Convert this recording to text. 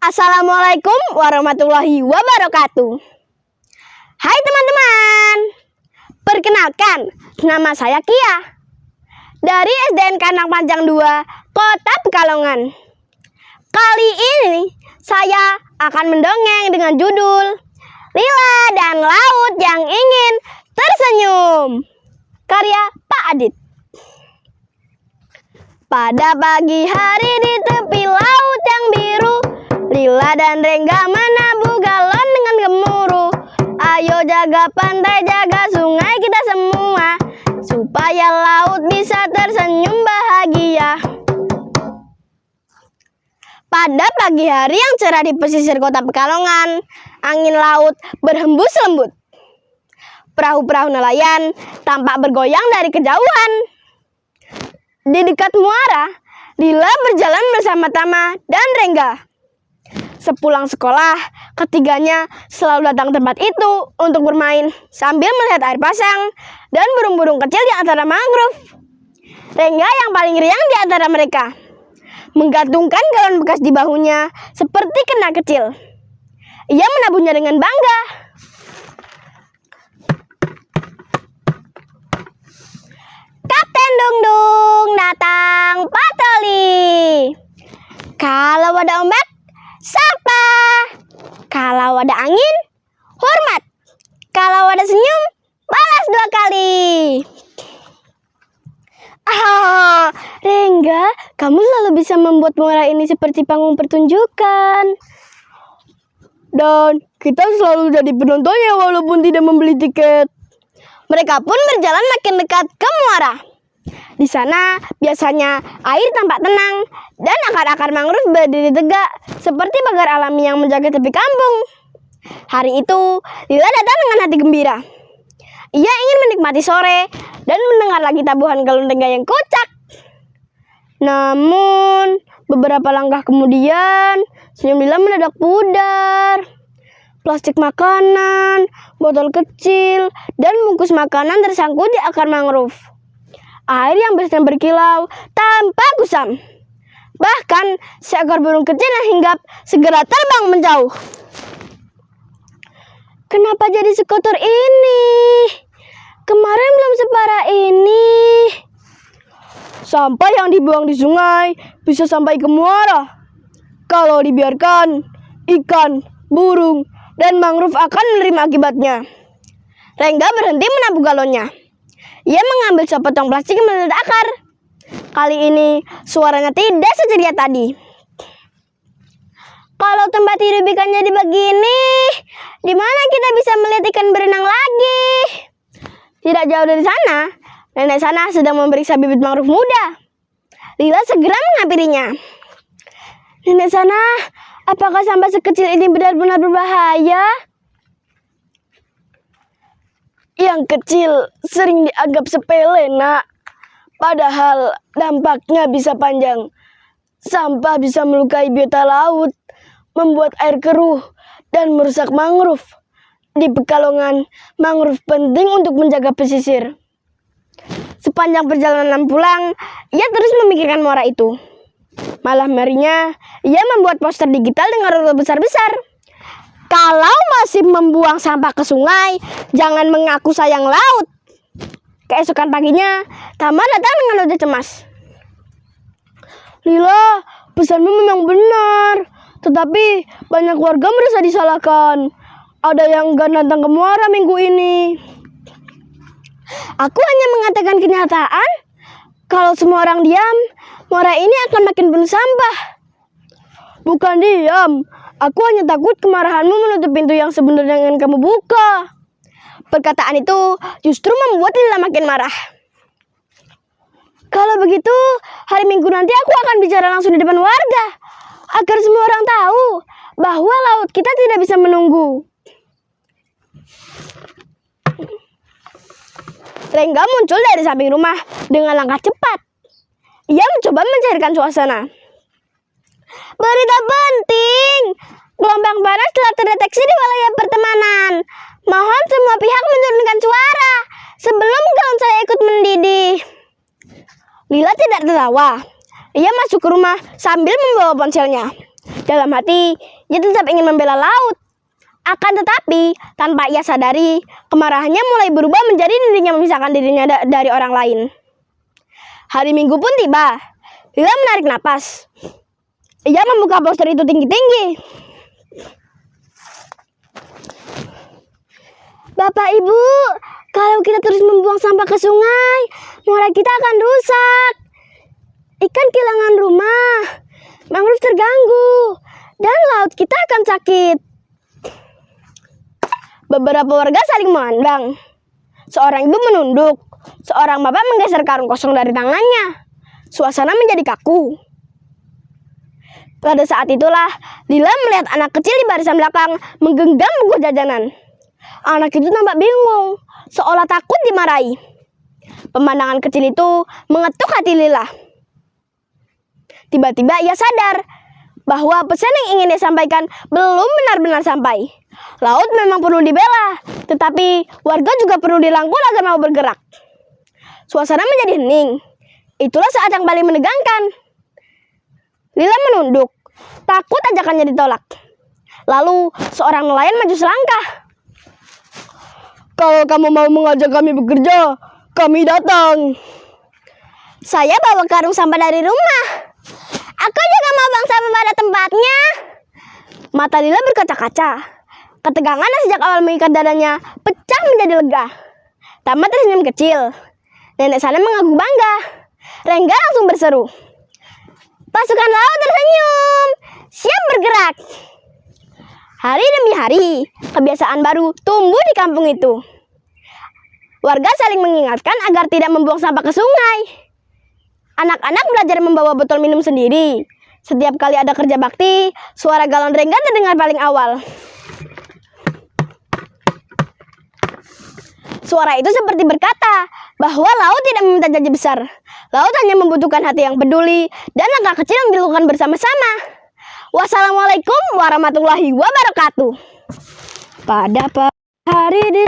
Assalamualaikum warahmatullahi wabarakatuh. Hai teman-teman, perkenalkan, nama saya Kia dari SDN Kandang Panjang 2, Kota Pekalongan. Kali ini saya akan mendongeng dengan judul Lila dan Laut yang Ingin Tersenyum, karya Pak Adit. Pada pagi hari di tepi laut yang biru, Lila dan Rengga menabuh galon dengan gemuruh. Ayo jaga pantai, jaga sungai kita semua, supaya laut bisa tersenyum bahagia. Pada pagi hari yang cerah di pesisir Kota Pekalongan, angin laut berhembus lembut. Perahu-perahu nelayan tampak bergoyang dari kejauhan. Di dekat muara, Lila berjalan bersama Tama dan Rengga. Sepulang sekolah, ketiganya selalu datang ke tempat itu untuk bermain sambil melihat air pasang dan burung-burung kecil di antara mangrove. Rengga yang paling riang di antara mereka, menggantungkan galon bekas di bahunya seperti kena kecil. Ia menabuhnya dengan bangga. Kapten Dung Dung datang patroli. Kalau ada ombak, sapa. Kalau ada angin, hormat. Kalau ada senyum, balas 2 kali. Rengga, kamu selalu bisa membuat muara ini seperti panggung pertunjukan. Dan kita selalu jadi penontonnya walaupun tidak membeli tiket. Mereka pun berjalan makin dekat ke muara. Di sana biasanya air tampak tenang dan akar-akar mangrove berdiri tegak seperti pagar alami yang menjaga tepi kampung. Hari itu, Lila datang dengan hati gembira. Ia ingin menikmati sore dan mendengar lagi tabuhan galon Rengga yang kocak. Namun, beberapa langkah kemudian, senyum Lila mendadak pudar. Plastik makanan, botol kecil, dan bungkus makanan tersangkut di akar mangrove. Air yang biasanya berkilau tanpa gusam. Bahkan seekor burung kecil yang hinggap segera terbang menjauh. Kenapa jadi sekotor ini? Kemarin belum separah ini. Sampah yang dibuang di sungai bisa sampai ke muara. Kalau dibiarkan, ikan, burung, dan mangrove akan menerima akibatnya. Rengga berhenti menabuh galonnya. Ia mengambil sepotong plastik yang melilit akar. Kali ini suaranya tidak seceria tadi. Kalau tempat hidup ikannya begini, di mana kita bisa melihat ikan berenang lagi? Tidak jauh dari sana, nenek sana sedang memeriksa bibit mangrove muda. Lila segera menghampirinya. Nenek sana, apakah sampah sekecil ini benar-benar berbahaya? Yang kecil sering dianggap sepele, nak. Padahal dampaknya bisa panjang. Sampah bisa melukai biota laut, membuat air keruh, dan merusak mangrove. Di Pekalongan, mangrove penting untuk menjaga pesisir. Sepanjang perjalanan pulang, ia terus memikirkan muara itu. Malam harinya, ia membuat poster digital dengan rute besar-besar. Kalau masih membuang sampah ke sungai, jangan mengaku sayang laut. Keesokan paginya, Tama datang dengan wajah cemas. Lila, pesanmu memang benar. Tetapi banyak warga merasa disalahkan. Ada yang gak datang ke muara minggu ini. Aku hanya mengatakan kenyataan. Kalau semua orang diam, muara ini akan makin penuh sampah. Bukan diam. Aku hanya takut kemarahanmu menutup pintu yang sebenarnya ingin kamu buka. Perkataan itu justru membuat Lila makin marah. Kalau begitu, hari Minggu nanti aku akan bicara langsung di depan warga, agar semua orang tahu bahwa laut kita tidak bisa menunggu. Rengga muncul dari samping rumah dengan langkah cepat. Ia mencoba mencairkan suasana. Berita penting, gelombang panas telah terdeteksi di wilayah pertemanan. Mohon semua pihak menurunkan suara sebelum galon saya ikut mendidih. Lila tidak tertawa. Ia masuk ke rumah sambil membawa ponselnya. Dalam hati, ia tetap ingin membela laut. Akan tetapi, tanpa ia sadari, kemarahannya mulai berubah menjadi dirinya memisahkan dirinya dari orang lain. Hari Minggu pun tiba. Lila menarik napas. Ia membuka poster itu tinggi-tinggi. Bapak Ibu, kalau kita terus membuang sampah ke sungai, muara kita akan rusak. Ikan kehilangan rumah, mangrove terganggu, dan laut kita akan sakit. Beberapa warga saling memandang. Seorang ibu menunduk, seorang bapak menggeser karung kosong dari tangannya. Suasana menjadi kaku. Pada saat itulah, Lila melihat anak kecil di barisan belakang menggenggam buku jajanan. Anak itu tampak bingung, seolah takut dimarahi. Pemandangan kecil itu mengetuk hati Lila. Tiba-tiba ia sadar bahwa pesan yang ingin dia sampaikan belum benar-benar sampai. Laut memang perlu dibela, tetapi warga juga perlu dirangkul agar mau bergerak. Suasana menjadi hening. Itulah saat yang paling menegangkan. Lila menunduk, takut ajakannya ditolak. Lalu seorang nelayan maju selangkah. Kalau kamu mau mengajak kami bekerja, kami datang. Saya bawa karung sampah dari rumah. Aku juga mau buang sampah pada tempatnya. Mata Lila berkaca-kaca. Ketegangan yang sejak awal mengikat dadanya pecah menjadi lega. Tamat tersenyum kecil. Nenek sana mengaku bangga. Rengga langsung berseru. Pasukan laut tersenyum, siap bergerak. Hari demi hari, kebiasaan baru tumbuh di kampung itu. Warga saling mengingatkan agar tidak membuang sampah ke sungai. Anak-anak belajar membawa botol minum sendiri. Setiap kali ada kerja bakti, suara galon Rengga terdengar paling awal. Suara itu seperti berkata bahwa laut tidak meminta janji besar. Laut hanya membutuhkan hati yang peduli dan langkah kecil yang dilakukan bersama-sama. Wassalamualaikum warahmatullahi wabarakatuh. Pada hari di